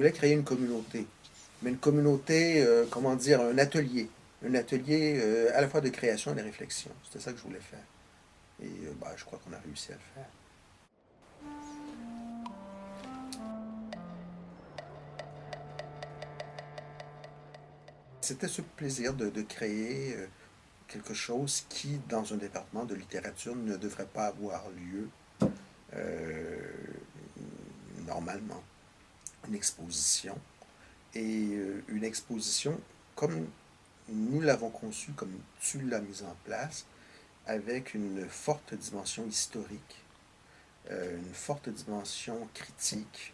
voulais créer une communauté, mais une communauté, comment dire, un atelier à la fois de création et de réflexion. C'était ça que je voulais faire. Et bah, je crois qu'on a réussi à le faire. C'était ce plaisir de créer quelque chose qui, dans un département de littérature, ne devrait pas avoir lieu euh, normalement. Une exposition. Et une exposition comme nous l'avons conçue, comme tu l'as mise en place, avec une forte dimension historique, une forte dimension critique,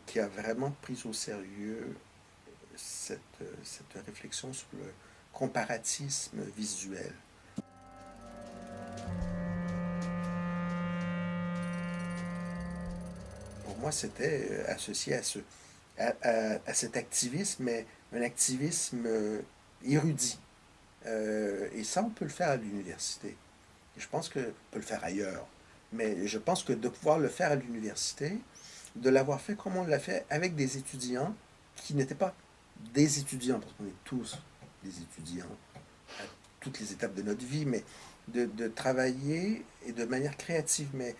qui a vraiment pris au sérieux cette réflexion sur le comparatisme visuel. Pour moi, c'était associé à cet activisme, mais un activisme érudit. Et ça, on peut le faire à l'université. Je pense qu'on peut le faire ailleurs. Mais je pense que de pouvoir le faire à l'université, de l'avoir fait comme on l'a fait avec des étudiants qui n'étaient pas des étudiants, parce qu'on est tous des étudiants à toutes les étapes de notre vie, mais de travailler et de manière créative, mais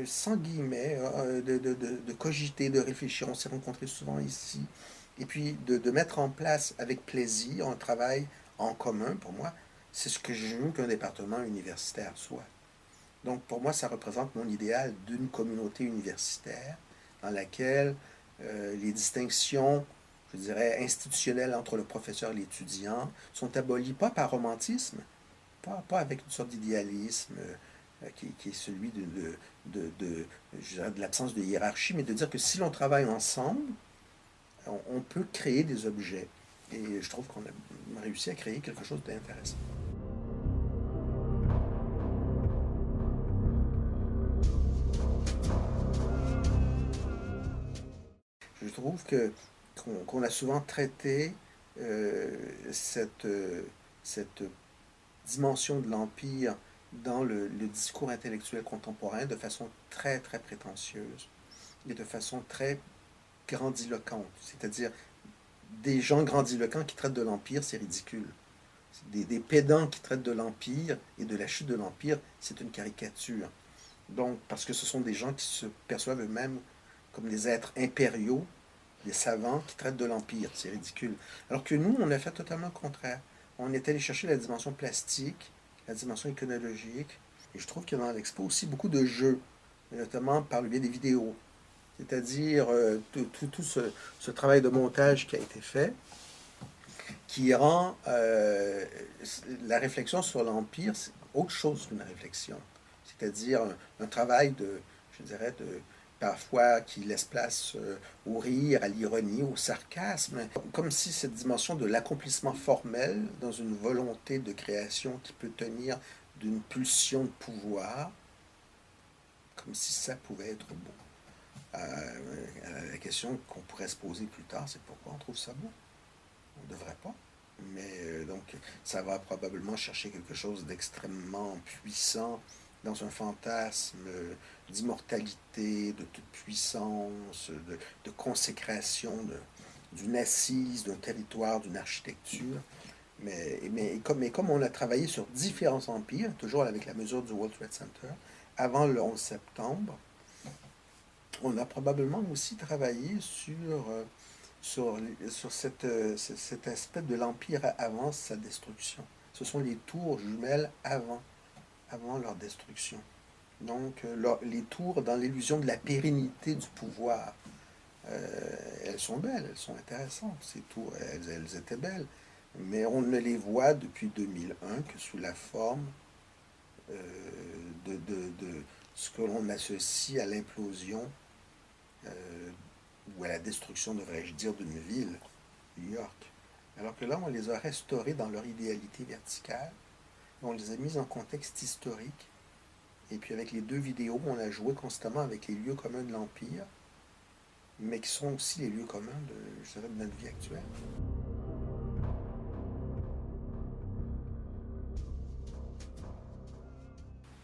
sans guillemets, de cogiter, de réfléchir. On s'est rencontrés souvent ici. Et puis de mettre en place avec plaisir un travail en commun, pour moi, c'est ce que je veux qu'un département universitaire soit. Donc pour moi, ça représente mon idéal d'une communauté universitaire dans laquelle les distinctions, je dirais, institutionnelles entre le professeur et l'étudiant sont abolies, pas par romantisme, pas avec une sorte d'idéalisme qui est celui je dirais, de l'absence de hiérarchie, mais de dire que si l'on travaille ensemble, on peut créer des objets. Et je trouve qu'on a réussi à créer quelque chose d'intéressant. Je trouve que qu'on a souvent traité euh, cette, cette dimension de l'Empire dans le discours intellectuel contemporain de façon très, très prétentieuse et de façon très grandiloquente. C'est-à-dire, des gens grandiloquents qui traitent de l'Empire, c'est ridicule. Des pédants qui traitent de l'Empire et de la chute de l'Empire, c'est une caricature. Donc, parce que ce sont des gens qui se perçoivent eux-mêmes comme des êtres impériaux, des savants qui traitent de l'Empire. C'est ridicule. Alors que nous, on a fait totalement le contraire. On est allé chercher la dimension plastique, la dimension iconologique. Et je trouve qu'il y a dans l'expo aussi beaucoup de jeux, notamment par le biais des vidéos. C'est-à-dire tout ce travail de montage qui a été fait, qui rend la réflexion sur l'Empire autre chose qu'une réflexion. C'est-à-dire un travail je dirais, parfois qui laisse place au rire, à l'ironie, au sarcasme, comme si cette dimension de l'accomplissement formel dans une volonté de création qui peut tenir d'une pulsion de pouvoir, comme si ça pouvait être beau. La question qu'on pourrait se poser plus tard, c'est pourquoi on trouve ça beau. On ne devrait pas. Mais donc, ça va probablement chercher quelque chose d'extrêmement puissant dans un fantasme d'immortalité, de toute puissance, de consécration d'une assise, d'un territoire, d'une architecture. Mais comme on a travaillé sur différents empires, toujours avec la mesure du World Trade Center, avant le 11 septembre, on a probablement aussi travaillé sur cet aspect de l'Empire avant sa destruction. Ce sont les tours jumelles avant leur destruction. Donc, les tours dans l'illusion de la pérennité du pouvoir. Elles sont belles, elles sont intéressantes, ces tours, elles étaient belles. Mais on ne les voit depuis 2001 que sous la forme euh, de ce que l'on associe à l'implosion euh, ou à la destruction, devrais-je dire, d'une ville, New York. Alors que là, on les a restaurés dans leur idéalité verticale, on les a mis en contexte historique, et puis avec les deux vidéos, on a joué constamment avec les lieux communs de l'Empire, mais qui sont aussi les lieux communs je dirais, de notre vie actuelle.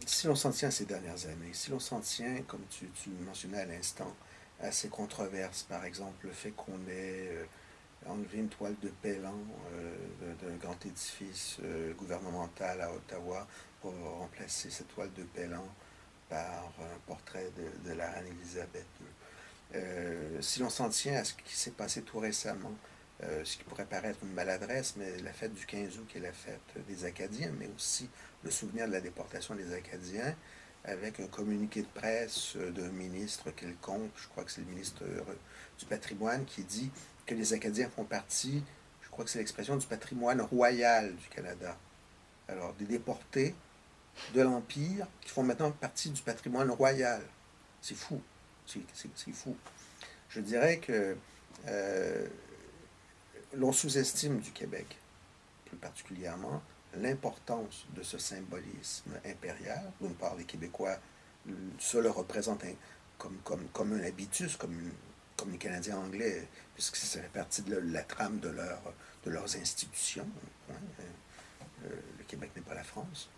Si l'on s'en tient à ces dernières années, si l'on s'en tient, comme tu le mentionnais à l'instant, assez controverses. Par exemple, le fait qu'on ait enlevé une toile de Pélan d'un grand édifice gouvernemental à Ottawa pour remplacer cette toile de Pélan par un portrait de la reine Élisabeth II. Si l'on s'en tient à ce qui s'est passé tout récemment, ce qui pourrait paraître une maladresse, mais la fête du 15 août qui est la fête des Acadiens, mais aussi le souvenir de la déportation des Acadiens, avec un communiqué de presse d'un ministre quelconque, je crois que c'est le ministre du patrimoine, qui dit que les Acadiens font partie, je crois que c'est l'expression, du patrimoine royal du Canada. Alors, des déportés de l'Empire qui font maintenant partie du patrimoine royal. C'est fou. C'est fou. Je dirais que euh, l'on sous-estime du Québec, plus particulièrement, l'importance de ce symbolisme impérial. D'une part, les Québécois se le représentent comme un habitus, comme les Canadiens anglais, puisque ça fait partie de la trame de leurs institutions. Hein. Le Québec n'est pas la France.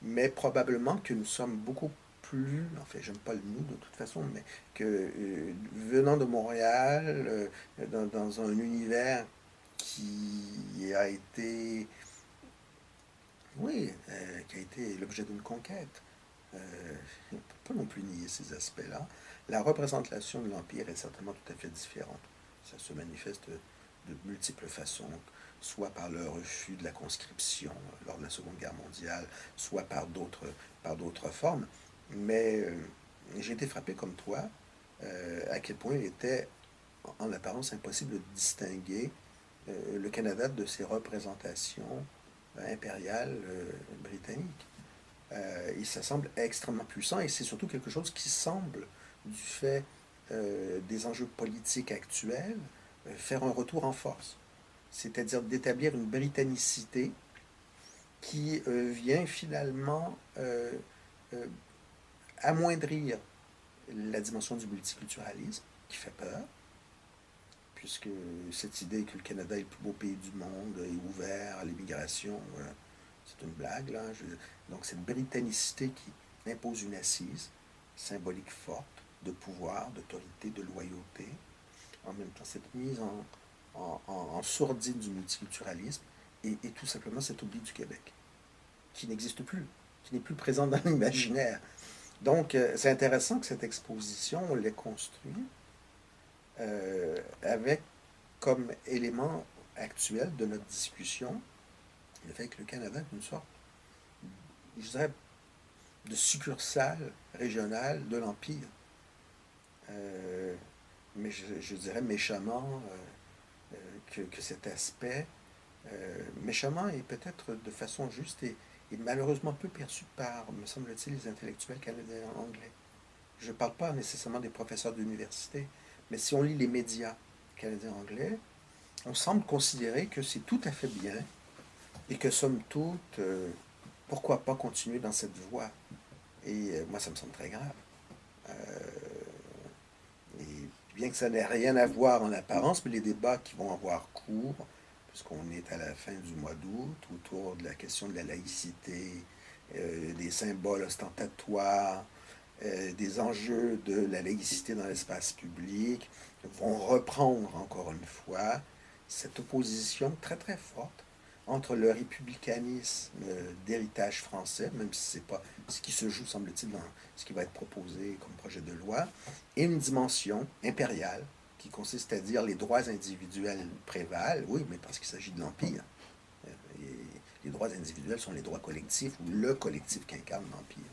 Mais probablement que nous sommes beaucoup plus, enfin j'aime pas le nous de toute façon, mais que venant de Montréal, dans un univers qui a été, oui, qui a été l'objet d'une conquête, on ne peut pas non plus nier ces aspects-là. La représentation de l'Empire est certainement tout à fait différente. Ça se manifeste de multiples façons, soit par le refus de la conscription lors de la Seconde Guerre mondiale, soit par d'autres formes. Mais j'ai été frappé comme toi à quel point il était en apparence impossible de distinguer le Canada de ses représentations impériales britanniques. Il ça semble extrêmement puissant et c'est surtout quelque chose qui semble, du fait des enjeux politiques actuels, faire un retour en force. C'est-à-dire d'établir une britannicité qui vient finalement euh, amoindrir la dimension du multiculturalisme, qui fait peur, puisque cette idée que le Canada est le plus beau pays du monde, est ouvert à l'immigration, c'est une blague, là. Donc cette britannicité qui impose une assise symbolique forte de pouvoir, d'autorité, de loyauté, en même temps cette mise en sourdine du multiculturalisme et tout simplement cet oubli du Québec, qui n'existe plus, qui n'est plus présent dans l'imaginaire. Donc, c'est intéressant que cette exposition, on l'ait construite avec comme élément actuel de notre discussion le fait que le Canada est une sorte, je dirais, de succursale régionale de l'Empire. Euh, mais je dirais méchamment que cet aspect, méchamment et peut-être de façon juste, est malheureusement peu perçu par, me semble-t-il, les intellectuels canadiens anglais. Je ne parle pas nécessairement des professeurs d'université, mais si on lit les médias canadiens anglais, on semble considérer que c'est tout à fait bien et que somme toute, pourquoi pas continuer dans cette voie. Et moi, ça me semble très grave. Euh, et bien que ça n'ait rien à voir en apparence, mais les débats qui vont avoir cours, puisqu'on est à la fin du mois d'août, autour de la question de la laïcité, des symboles ostentatoires, des enjeux de la laïcité dans l'espace public, vont reprendre encore une fois cette opposition très très forte entre le républicanisme d'héritage français, même si ce n'est pas ce qui se joue, semble-t-il, dans ce qui va être proposé comme projet de loi, et une dimension impériale qui consiste à dire les droits individuels prévalent, oui, mais parce qu'il s'agit de l'Empire. Et les droits individuels sont les droits collectifs ou le collectif qu'incarne l'Empire.